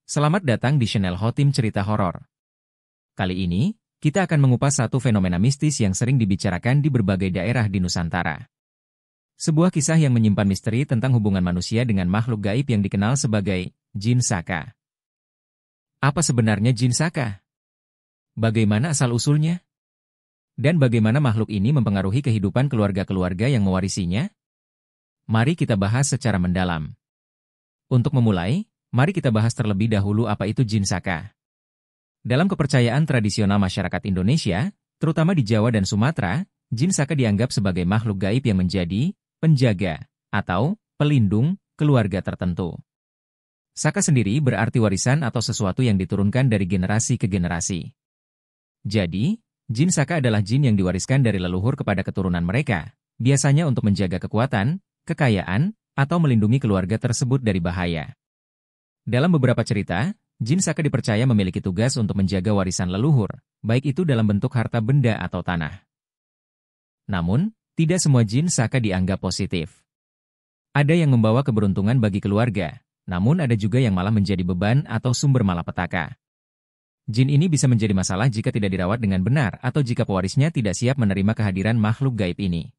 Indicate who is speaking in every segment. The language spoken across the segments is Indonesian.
Speaker 1: Selamat datang di channel Hotim Cerita Horor. Kali ini, kita akan mengupas satu fenomena mistis yang sering dibicarakan di berbagai daerah di Nusantara. Sebuah kisah yang menyimpan misteri tentang hubungan manusia dengan makhluk gaib yang dikenal sebagai Jin Saka. Apa sebenarnya Jin Saka? Bagaimana asal-usulnya? Dan bagaimana makhluk ini mempengaruhi kehidupan keluarga-keluarga yang mewarisinya? Mari kita bahas secara mendalam. Untuk memulai, mari kita bahas terlebih dahulu apa itu Jin Saka. Dalam kepercayaan tradisional masyarakat Indonesia, terutama di Jawa dan Sumatera, Jin Saka dianggap sebagai makhluk gaib yang menjadi penjaga atau pelindung keluarga tertentu. Saka sendiri berarti warisan atau sesuatu yang diturunkan dari generasi ke generasi. Jadi, Jin Saka adalah jin yang diwariskan dari leluhur kepada keturunan mereka, biasanya untuk menjaga kekuatan, kekayaan, atau melindungi keluarga tersebut dari bahaya. Dalam beberapa cerita, Jin Saka dipercaya memiliki tugas untuk menjaga warisan leluhur, baik itu dalam bentuk harta benda atau tanah. Namun, tidak semua Jin Saka dianggap positif. Ada yang membawa keberuntungan bagi keluarga, namun ada juga yang malah menjadi beban atau sumber malapetaka. Jin ini bisa menjadi masalah jika tidak dirawat dengan benar atau jika pewarisnya tidak siap menerima kehadiran makhluk gaib ini.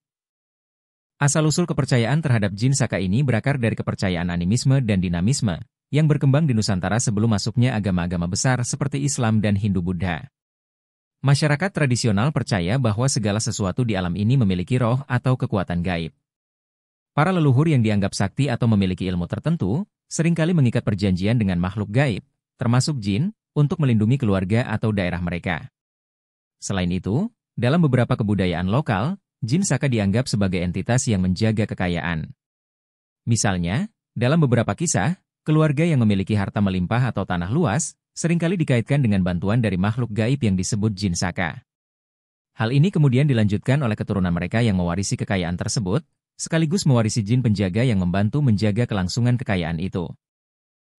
Speaker 1: Asal-usul kepercayaan terhadap Jin Saka ini berakar dari kepercayaan animisme dan dinamisme, yang berkembang di Nusantara sebelum masuknya agama-agama besar seperti Islam dan Hindu-Buddha. Masyarakat tradisional percaya bahwa segala sesuatu di alam ini memiliki roh atau kekuatan gaib. Para leluhur yang dianggap sakti atau memiliki ilmu tertentu, seringkali mengikat perjanjian dengan makhluk gaib, termasuk jin, untuk melindungi keluarga atau daerah mereka. Selain itu, dalam beberapa kebudayaan lokal, Jin Saka dianggap sebagai entitas yang menjaga kekayaan. Misalnya, dalam beberapa kisah, keluarga yang memiliki harta melimpah atau tanah luas, seringkali dikaitkan dengan bantuan dari makhluk gaib yang disebut Jin Saka. Hal ini kemudian dilanjutkan oleh keturunan mereka yang mewarisi kekayaan tersebut, sekaligus mewarisi jin penjaga yang membantu menjaga kelangsungan kekayaan itu.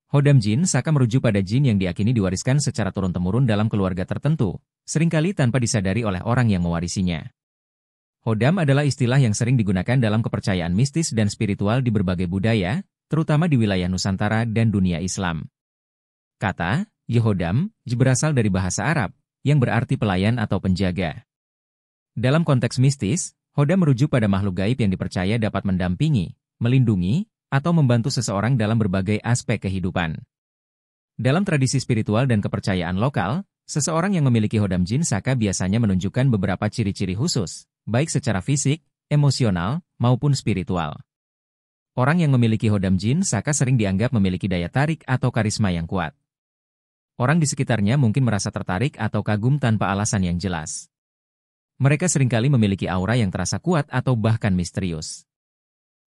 Speaker 1: Hodam Jin Saka merujuk pada jin yang diakini diwariskan secara turun-temurun dalam keluarga tertentu, seringkali tanpa disadari oleh orang yang mewarisinya. Hodam adalah istilah yang sering digunakan dalam kepercayaan mistis dan spiritual di berbagai budaya, terutama di wilayah Nusantara dan dunia Islam. Kata Yehodam berasal dari bahasa Arab, yang berarti pelayan atau penjaga. Dalam konteks mistis, Hodam merujuk pada makhluk gaib yang dipercaya dapat mendampingi, melindungi, atau membantu seseorang dalam berbagai aspek kehidupan. Dalam tradisi spiritual dan kepercayaan lokal, seseorang yang memiliki Hodam Jin Saka biasanya menunjukkan beberapa ciri-ciri khusus, baik secara fisik, emosional, maupun spiritual. Orang yang memiliki Hodam Jin Saka sering dianggap memiliki daya tarik atau karisma yang kuat. Orang di sekitarnya mungkin merasa tertarik atau kagum tanpa alasan yang jelas. Mereka seringkali memiliki aura yang terasa kuat atau bahkan misterius.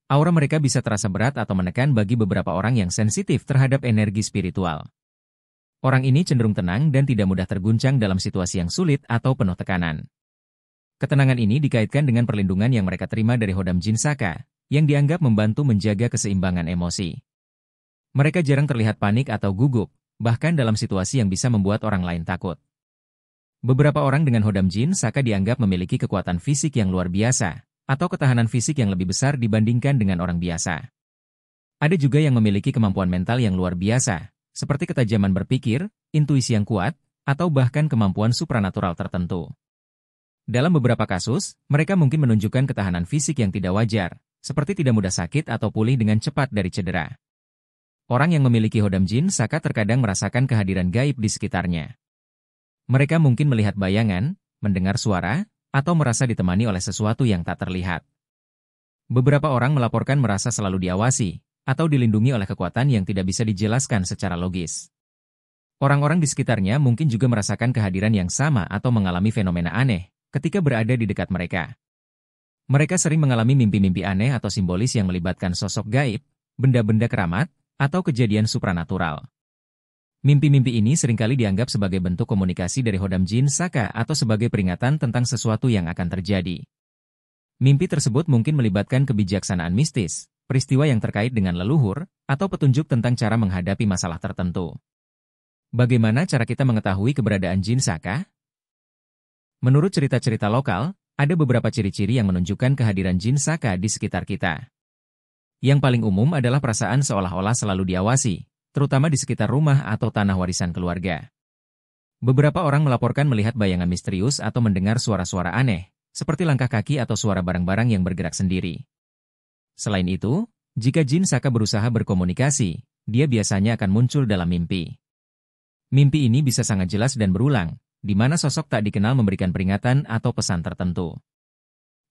Speaker 1: Aura mereka bisa terasa berat atau menekan bagi beberapa orang yang sensitif terhadap energi spiritual. Orang ini cenderung tenang dan tidak mudah terguncang dalam situasi yang sulit atau penuh tekanan. Ketenangan ini dikaitkan dengan perlindungan yang mereka terima dari Hodam Jin Saka, yang dianggap membantu menjaga keseimbangan emosi. Mereka jarang terlihat panik atau gugup, bahkan dalam situasi yang bisa membuat orang lain takut. Beberapa orang dengan Hodam Jin Saka dianggap memiliki kekuatan fisik yang luar biasa, atau ketahanan fisik yang lebih besar dibandingkan dengan orang biasa. Ada juga yang memiliki kemampuan mental yang luar biasa, seperti ketajaman berpikir, intuisi yang kuat, atau bahkan kemampuan supranatural tertentu. Dalam beberapa kasus, mereka mungkin menunjukkan ketahanan fisik yang tidak wajar, seperti tidak mudah sakit atau pulih dengan cepat dari cedera. Orang yang memiliki Hodam Jin Saka terkadang merasakan kehadiran gaib di sekitarnya. Mereka mungkin melihat bayangan, mendengar suara, atau merasa ditemani oleh sesuatu yang tak terlihat. Beberapa orang melaporkan merasa selalu diawasi, atau dilindungi oleh kekuatan yang tidak bisa dijelaskan secara logis. Orang-orang di sekitarnya mungkin juga merasakan kehadiran yang sama atau mengalami fenomena aneh ketika berada di dekat mereka. Mereka sering mengalami mimpi-mimpi aneh atau simbolis yang melibatkan sosok gaib, benda-benda keramat, atau kejadian supranatural. Mimpi-mimpi ini seringkali dianggap sebagai bentuk komunikasi dari Hodam Jin Saka atau sebagai peringatan tentang sesuatu yang akan terjadi. Mimpi tersebut mungkin melibatkan kebijaksanaan mistis, peristiwa yang terkait dengan leluhur, atau petunjuk tentang cara menghadapi masalah tertentu. Bagaimana cara kita mengetahui keberadaan Jin Saka? Menurut cerita-cerita lokal, ada beberapa ciri-ciri yang menunjukkan kehadiran Jin Saka di sekitar kita. Yang paling umum adalah perasaan seolah-olah selalu diawasi, terutama di sekitar rumah atau tanah warisan keluarga. Beberapa orang melaporkan melihat bayangan misterius atau mendengar suara-suara aneh, seperti langkah kaki atau suara barang-barang yang bergerak sendiri. Selain itu, jika jin saka berusaha berkomunikasi, dia biasanya akan muncul dalam mimpi. Mimpi ini bisa sangat jelas dan berulang, di mana sosok tak dikenal memberikan peringatan atau pesan tertentu.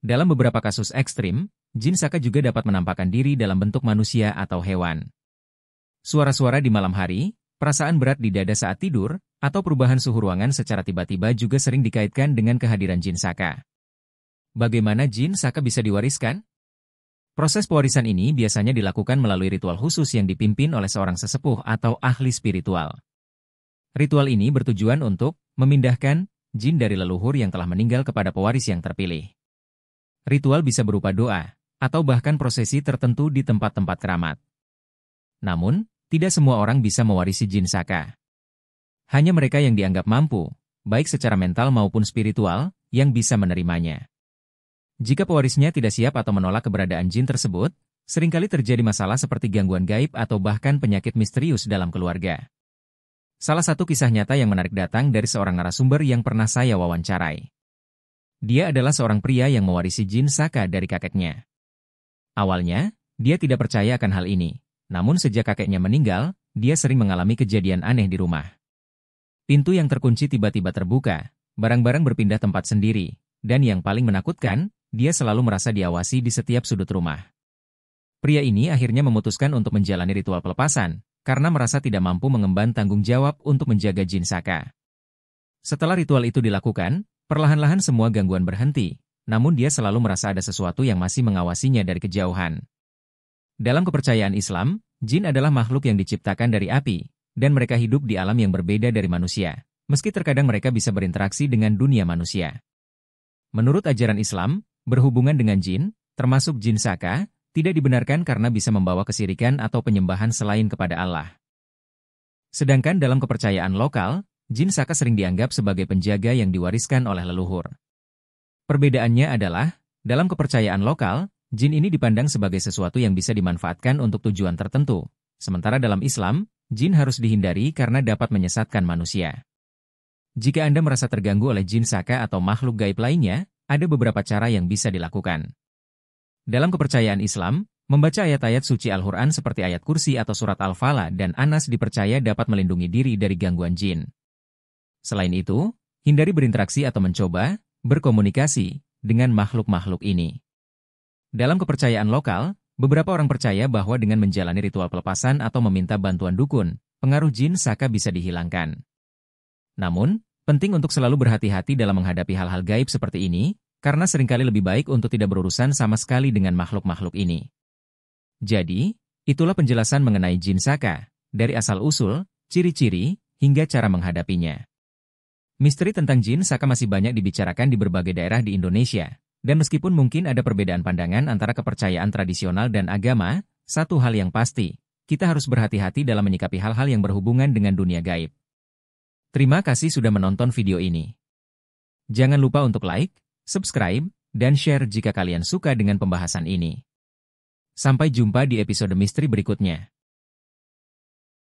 Speaker 1: Dalam beberapa kasus ekstrim, jin saka juga dapat menampakkan diri dalam bentuk manusia atau hewan. Suara-suara di malam hari, perasaan berat di dada saat tidur, atau perubahan suhu ruangan secara tiba-tiba juga sering dikaitkan dengan kehadiran jin saka. Bagaimana jin saka bisa diwariskan? Proses pewarisan ini biasanya dilakukan melalui ritual khusus yang dipimpin oleh seorang sesepuh atau ahli spiritual. Ritual ini bertujuan untuk memindahkan jin dari leluhur yang telah meninggal kepada pewaris yang terpilih. Ritual bisa berupa doa, atau bahkan prosesi tertentu di tempat-tempat keramat. Namun, tidak semua orang bisa mewarisi jin saka. Hanya mereka yang dianggap mampu, baik secara mental maupun spiritual, yang bisa menerimanya. Jika pewarisnya tidak siap atau menolak keberadaan jin tersebut, seringkali terjadi masalah seperti gangguan gaib atau bahkan penyakit misterius dalam keluarga. Salah satu kisah nyata yang menarik datang dari seorang narasumber yang pernah saya wawancarai. Dia adalah seorang pria yang mewarisi jin saka dari kakeknya. Awalnya, dia tidak percaya akan hal ini, namun sejak kakeknya meninggal, dia sering mengalami kejadian aneh di rumah. Pintu yang terkunci tiba-tiba terbuka, barang-barang berpindah tempat sendiri, dan yang paling menakutkan, dia selalu merasa diawasi di setiap sudut rumah. Pria ini akhirnya memutuskan untuk menjalani ritual pelepasan, karena merasa tidak mampu mengemban tanggung jawab untuk menjaga jin saka. Setelah ritual itu dilakukan, perlahan-lahan semua gangguan berhenti, namun dia selalu merasa ada sesuatu yang masih mengawasinya dari kejauhan. Dalam kepercayaan Islam, jin adalah makhluk yang diciptakan dari api, dan mereka hidup di alam yang berbeda dari manusia, meski terkadang mereka bisa berinteraksi dengan dunia manusia. Menurut ajaran Islam, berhubungan dengan jin, termasuk jin saka, tidak dibenarkan karena bisa membawa kesirikan atau penyembahan selain kepada Allah. Sedangkan dalam kepercayaan lokal, jin saka sering dianggap sebagai penjaga yang diwariskan oleh leluhur. Perbedaannya adalah, dalam kepercayaan lokal, jin ini dipandang sebagai sesuatu yang bisa dimanfaatkan untuk tujuan tertentu, sementara dalam Islam, jin harus dihindari karena dapat menyesatkan manusia. Jika Anda merasa terganggu oleh jin saka atau makhluk gaib lainnya, ada beberapa cara yang bisa dilakukan. Dalam kepercayaan Islam, membaca ayat-ayat suci Al-Quran seperti ayat kursi atau surat Al-Falaq dan Anas dipercaya dapat melindungi diri dari gangguan jin. Selain itu, hindari berinteraksi atau mencoba berkomunikasi dengan makhluk-makhluk ini. Dalam kepercayaan lokal, beberapa orang percaya bahwa dengan menjalani ritual pelepasan atau meminta bantuan dukun, pengaruh jin saka bisa dihilangkan. Namun, penting untuk selalu berhati-hati dalam menghadapi hal-hal gaib seperti ini, karena seringkali lebih baik untuk tidak berurusan sama sekali dengan makhluk-makhluk ini. Jadi, itulah penjelasan mengenai jin saka, dari asal-usul, ciri-ciri, hingga cara menghadapinya. Misteri tentang jin saka masih banyak dibicarakan di berbagai daerah di Indonesia. Dan meskipun mungkin ada perbedaan pandangan antara kepercayaan tradisional dan agama, satu hal yang pasti, kita harus berhati-hati dalam menyikapi hal-hal yang berhubungan dengan dunia gaib. Terima kasih sudah menonton video ini. Jangan lupa untuk like, subscribe, dan share jika kalian suka dengan pembahasan ini. Sampai jumpa di episode misteri berikutnya.